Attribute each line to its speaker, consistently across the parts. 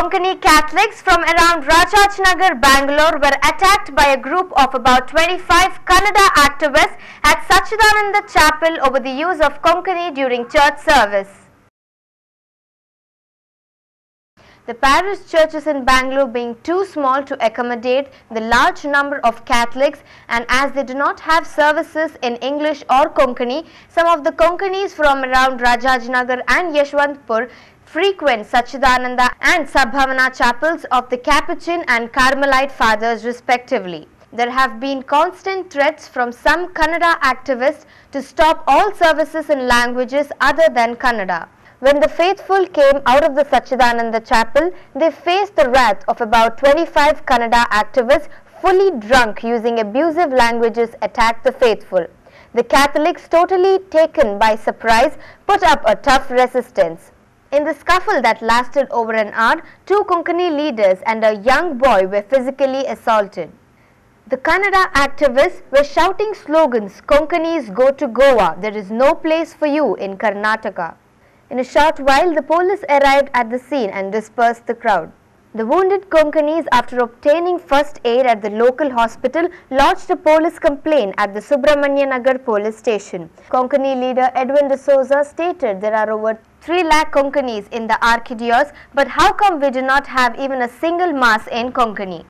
Speaker 1: Konkani Catholics from around Rajajnagar, Bangalore were attacked by a group of about 25 Kannada activists at Sachidananda Chapel over the use of Konkani during church service. The parish churches in Bangalore being too small to accommodate the large number of Catholics, and as they do not have services in English or Konkani, some of the Konkanis from around Rajajnagar and Yeshwantpur frequent Sachidananda and Sabhavana chapels of the Capuchin and Carmelite fathers respectively. There have been constant threats from some Kannada activists to stop all services in languages other than Kannada. When the faithful came out of the Sachidananda chapel, they faced the wrath of about 25 Kannada activists fully drunk using abusive languages attacked the faithful. The Catholics, totally taken by surprise, put up a tough resistance. In the scuffle that lasted over an hour, 2 Konkani leaders and a young boy were physically assaulted. The Kannada activists were shouting slogans, "Konkanis go to Goa, there is no place for you in Karnataka." In a short while, the police arrived at the scene and dispersed the crowd. The wounded Konkanis, after obtaining first aid at the local hospital, lodged a police complaint at the Subramanya Nagar police station. Konkani leader Edwin D'Souza stated there are over 3 lakh Konkanis in the Archdiocese, but how come we do not have even a single mass in Konkani?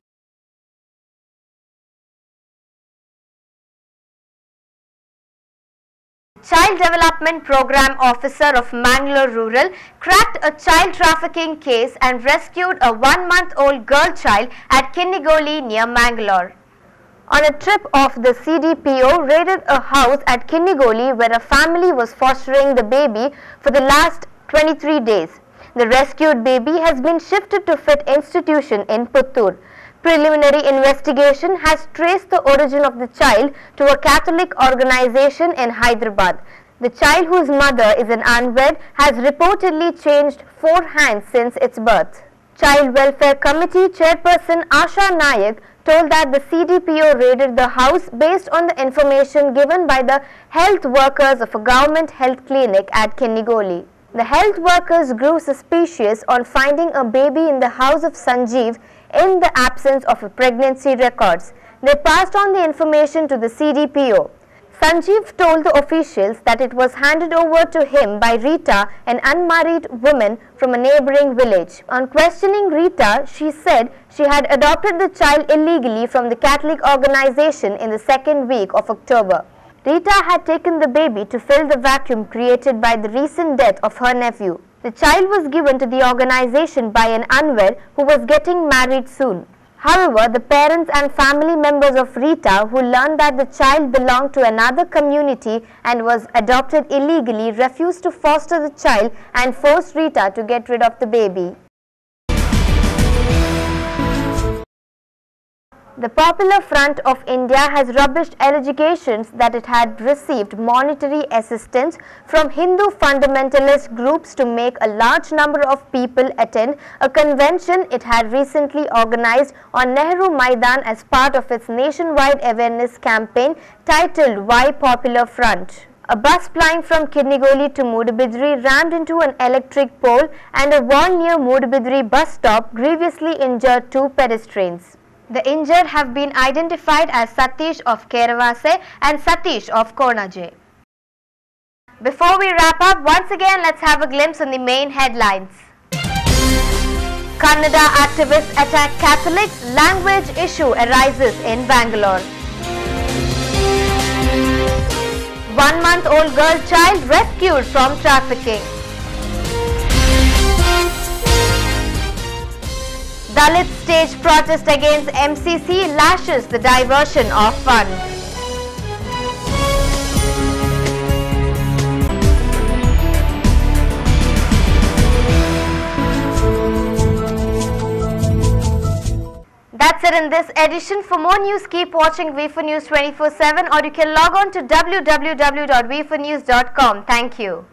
Speaker 1: Child Development Program Officer of Mangalore Rural cracked a child trafficking case and rescued a 1-month-old girl child at Kinnigoli near Mangalore. On a trip of the CDPO raided a house at Kinnigoli where a family was fostering the baby for the last 23 days. The rescued baby has been shifted to Fit Institution in Puttur. Preliminary investigation has traced the origin of the child to a Catholic organization in Hyderabad. The child, whose mother is an unwed, has reportedly changed 4 hands since its birth. Child Welfare Committee Chairperson Asha Nayak told that the CDPO raided the house based on the information given by the health workers of a government health clinic at Kinnigoli. The health workers grew suspicious on finding a baby in the house of Sanjeev in the absence of pregnancy records. They passed on the information to the CDPO. Sanjeev told the officials that it was handed over to him by Rita, an unmarried woman from a neighboring village. On questioning Rita, she said she had adopted the child illegally from the Catholic organization in the 2nd week of October. Rita had taken the baby to fill the vacuum created by the recent death of her nephew. The child was given to the organization by an unwed who was getting married soon. However, the parents and family members of Rita, who learned that the child belonged to another community and was adopted illegally, refused to foster the child and forced Rita to get rid of the baby. The Popular Front of India has rubbished allegations that it had received monetary assistance from Hindu fundamentalist groups to make a large number of people attend a convention it had recently organized on Nehru Maidan as part of its nationwide awareness campaign titled Why Popular Front. A bus plying from Kinnigoli to Mudabidri rammed into an electric pole, and a wall near Mudabidri bus stop grievously injured 2 pedestrians. The injured have been identified as Satish of Keravase and Satish of Konaje. Before we wrap up, once again let's have a glimpse on the main headlines. Kannada activists attack Catholics, language issue arises in Bangalore. 1-month-old girl child rescued from trafficking. Dalit stage protest against MCC lashes the diversion of funds. That's it in this edition. For more news, keep watching V4 News 24/7, or you can log on to www.v4news.com. Thank you.